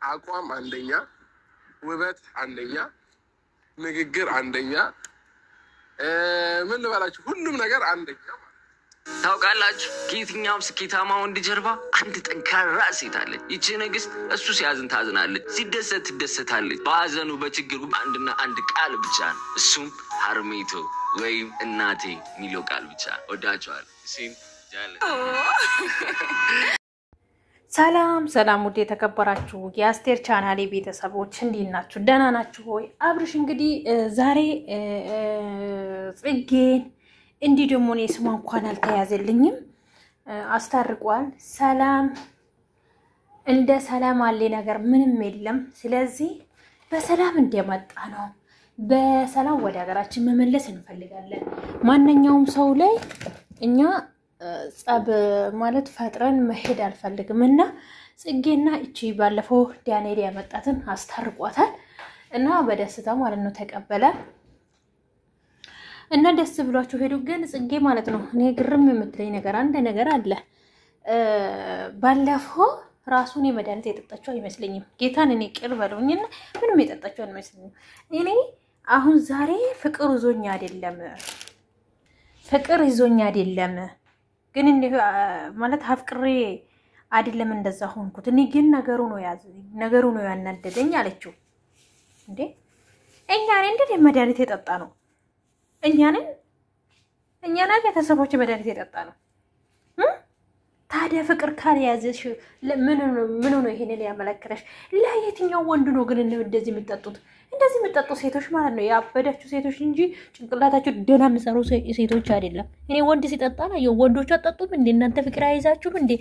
አቋም አንደኛ፣ ውበት አንደኛ፣ ንግግር አንደኛ፣ ምን ልበላችሁ ሁሉም ነገር አንደኛ። ታውቃላችሁ ከየትኛውም ስኬታማ ወንድ ጀርባ አንድ ጠንካራ ሴት አለች። ይቺ ንግስት እሱ ሲያዝን ታዝናለች፣ ሲደሰት ትደሰታለች። በሀዘኑ በችግሩ አንድና አንድ ቃል ብቻ ነው፣ እሱም ሀርሜቶ ወይም እናቴ የሚለው ቃል ብቻ። ወዳቸዋለሁ። ሰላም ሰላም፣ ውድ የተከበራችሁ የአስቴር ቻናሌ ቤተሰቦች እንዴት ናችሁ? ደህና ናችሁ ሆይ? አብርሽ እንግዲህ ዛሬ ጽጌን እንዲህ ደግሞ እኔ ስሟ እንኳን አልተያዘልኝም አስታርቋል። ሰላም እንደ ሰላም አለ ነገር ምንም የለም። ስለዚህ በሰላም እንደመጣ ነው በሰላም ወደ ሀገራችን መመለስ እንፈልጋለን። ማንኛውም ሰው ላይ እኛ ጸብ ማለት ፈጥረን መሄድ አልፈልግምና ጽጌና እቺ ባለፈው ዳንኤል ያመጣትን አስታርቋታል እና በደስታ ማለት ነው ተቀበለ እና ደስ ብሏቸው ሄዱ። ግን ጽጌ ማለት ነው እኔ ግርም የምትለኝ ነገር አንድ ነገር አለ። ባለፈው ራሱን የመድኃኒት የጠጣቸው አይመስለኝም። ጌታን እኔ ቅር በለውኝና ምንም የጠጣቸው አይመስለኝም። እኔ አሁን ዛሬ ፍቅር ይዞኛ አይደለም ግን እንዴ ማለት አፍቅሬ አይደለም እንደዛ ሆንኩት። እኔ ግን ነገሩ ነው ያናደደኝ አለችው። እንዴ እኛ እንዴ መድኃኒት የጠጣ ነው እኛና ቤተሰቦች መድኃኒት የጠጣ ነው። ታዲያ ፍቅር ካልያዘሽ ምን ነው ይሄንን ያመለከተሽ? ለየትኛው ወንድ ነው ግን እንደዚህ የሚጠጡ ሴቶች ማለት ነው ያበዳችሁ ሴቶች እንጂ ጭንቅላታችሁ ደና የሚሰሩ ሴቶች አይደለም። እኔ ወንድ ሲጠጣ ነው ወንዶች አጠጡም እንዴ? እናንተ ፍቅር አይዛችሁም እንዴ?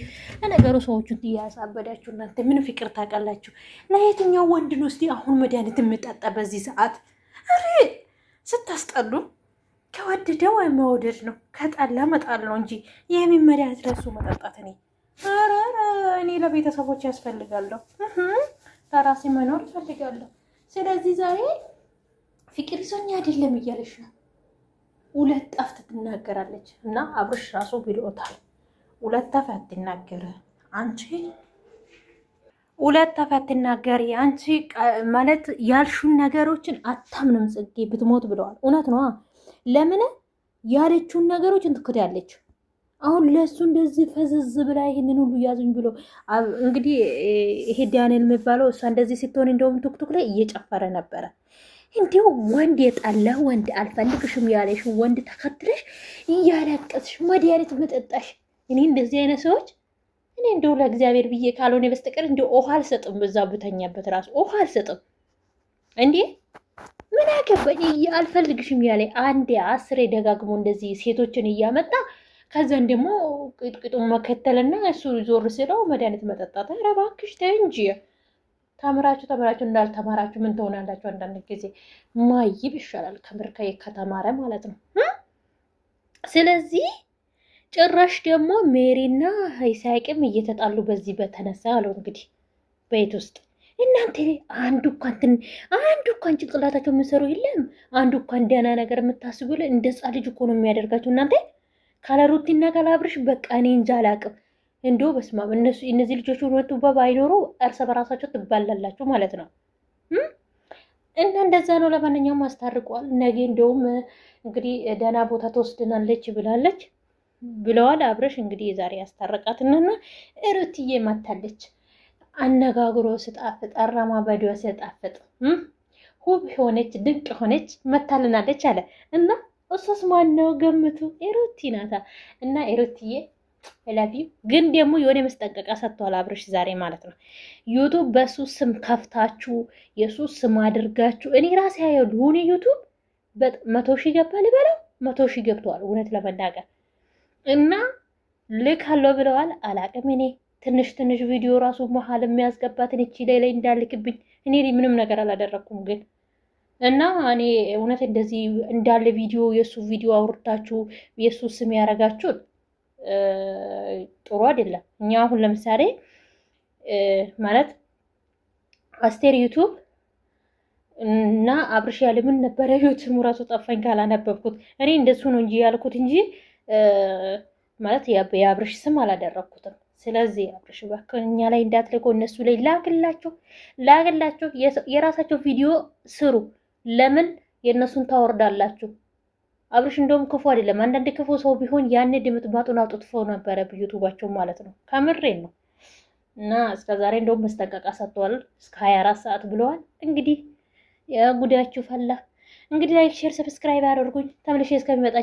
ለነገሩ ሰዎቹን ያሳበዳችሁ እናንተ ምን ፍቅር ታውቃላችሁ? ለየትኛው ወንድ ነው እስቲ አሁን መድኃኒት የሚጠጣ በዚህ ሰዓት? አሬ ስታስጠሉ። ከወደደው መውደድ ነው ከጣላ መጣል ነው እንጂ የሚመድኃኒት ለሱ መጠጣት እኔ ለቤተሰቦች ያስፈልጋለሁ ለራሴ መኖር ፈልጋለሁ። ስለዚህ ዛሬ ፍቅር ይዞኛ አይደለም እያለሽ ነው። ሁለት ጠፍት ትናገራለች እና አብርሽ ራሱ ብሎታል። ሁለት ጠፍት ትናገር አንቺ ሁለት ጠፍት ትናገር አንቺ ማለት ያልሹን ነገሮችን አታምንም ጽጌ ብትሞት ብለዋል። እውነት ነው። ለምን ያለችውን ነገሮች እንትከዳለች። አሁን ለሱ እንደዚህ ፈዘዝ ብላ ይሄንን ሁሉ ያዙኝ ብሎ እንግዲህ ይሄ ዳንኤል የሚባለው እሷ እንደዚህ ስትሆን እንደውም ቱክቱክ ላይ እየጨፈረ ነበረ። እንዴው ወንድ የጣላ ወንድ አልፈልግሽም ያለሽ ወንድ ተከትለሽ እያለቀስሽ መድኃኒት መጠጣሽ። እኔ እንደዚህ አይነት ሰዎች እኔ እንደው ለእግዚአብሔር ብዬ ካልሆነ በስተቀር እንደው ውሃ አልሰጥም። በዛ ብተኛበት ራስ ውሃ አልሰጥም እንዴ ምን አገባኝ አልፈልግሽም ያለ አንዴ 10 ደጋግሞ እንደዚህ ሴቶችን እያመጣ ከዛን ደግሞ ቅጥቅጡን መከተልና እሱ ዞር ሲለው መድኃኒት መጠጣት። ኧረ እባክሽ ተይ እንጂ ተምራችሁ እንዳልተማራችሁ ምን ትሆናላችሁ? አንዳንድ ጊዜ ማይብ ይሻላል ከምርከይ ከተማረ ማለት ነው። ስለዚህ ጭራሽ ደግሞ ሜሪና ይሳቅም እየተጣሉ በዚህ በተነሳ አለው እንግዲህ ቤት ውስጥ እናንተ አንዱ እንኳን ጭንቅላታቸው የምሰሩ የለም። አንዱ እንኳን ደህና ነገር የምታስቡለ እንደዛ ልጅ እኮ ነው የሚያደርጋችሁ እናንተ። ካለሩቲና ካላብርሽ በቃ እኔ እንጃ አላቅም። እንደው በስማም እነዚህ ልጆች ወጡ ባይኖሩ እርስ በራሳቸው ትባላላችሁ ማለት ነው። እና እንደዛ ነው። ለማንኛውም አስታርቋል። ነገ እንደውም እንግዲህ ደህና ቦታ ተወስደናለች ብለዋል። አብርሽ እንግዲህ ዛሬ ያስታረቃትና ሩትዬ ማታለች። አነጋግሮ ስጣፍጥ አራማ በዲዮ ስጣፍጥ ሁብ ሆነች ድንቅ ሆነች መታልናለች አለ እና እሱስ ማን ነው ገምቱ? ሩቲ ናታ። እና ሩቲዬ ላቪ ግን ደግሞ የሆነ መስጠንቀቂያ ሰጥቷል አብርሽ ዛሬ ማለት ነው። ዩቲዩብ በሱ ስም ከፍታችሁ የሱ ስም አድርጋችሁ እኔ ራሴ ያየው ሆነ ዩቲዩብ 100,000 ገባ ልበለው 100,000 ገብቷል እውነት ለመናገር እና ልካለው ብለዋል። አላቅም እኔ ትንሽ ቪዲዮ ራሱ መሃል የሚያስገባትን እቺ ላይ እንዳልክብኝ እኔ ምንም ነገር አላደረኩም ግን እና እኔ እውነት እንደዚህ እንዳለ ቪዲዮ የሱ ቪዲዮ አውርታችሁ የሱ ስም ያረጋችሁ ጥሩ አይደለም። እኛ አሁን ለምሳሌ ማለት አስቴር ዩቲዩብ እና አብርሽ ያለምን ነበር ዩቲዩብ ራሱ ጠፋኝ ካላነበብኩት እኔ እንደሱ ነው እንጂ ያልኩት እንጂ ማለት የአብርሽ ስም አላደረኩትም። ስለዚህ አብርሽ እባክህ እኛ ላይ እንዳትልቁ፣ እነሱ ላይ ላግላቸው የራሳቸው ቪዲዮ ስሩ። ለምን የእነሱን ታወርዳላችሁ? አብርሽ እንደውም ክፉ አይደለም። አንዳንድ ክፉ ሰው ቢሆን ያኔ ድምጥማጡን አውጥቶ ነበረ በዩቲዩባቸው ማለት ነው። ከምሬን ነው። እና እስከዛሬ እንደውም መስጠንቀቂያ ሰጥተዋል። እስከ 24 ሰዓት ብለዋል። እንግዲህ ጉዳያችሁ ፈላ። እንግዲህ ላይክ፣ ሼር፣ ሰብስክራይብ አድርጉኝ። ተመልሼ እስከሚመጣ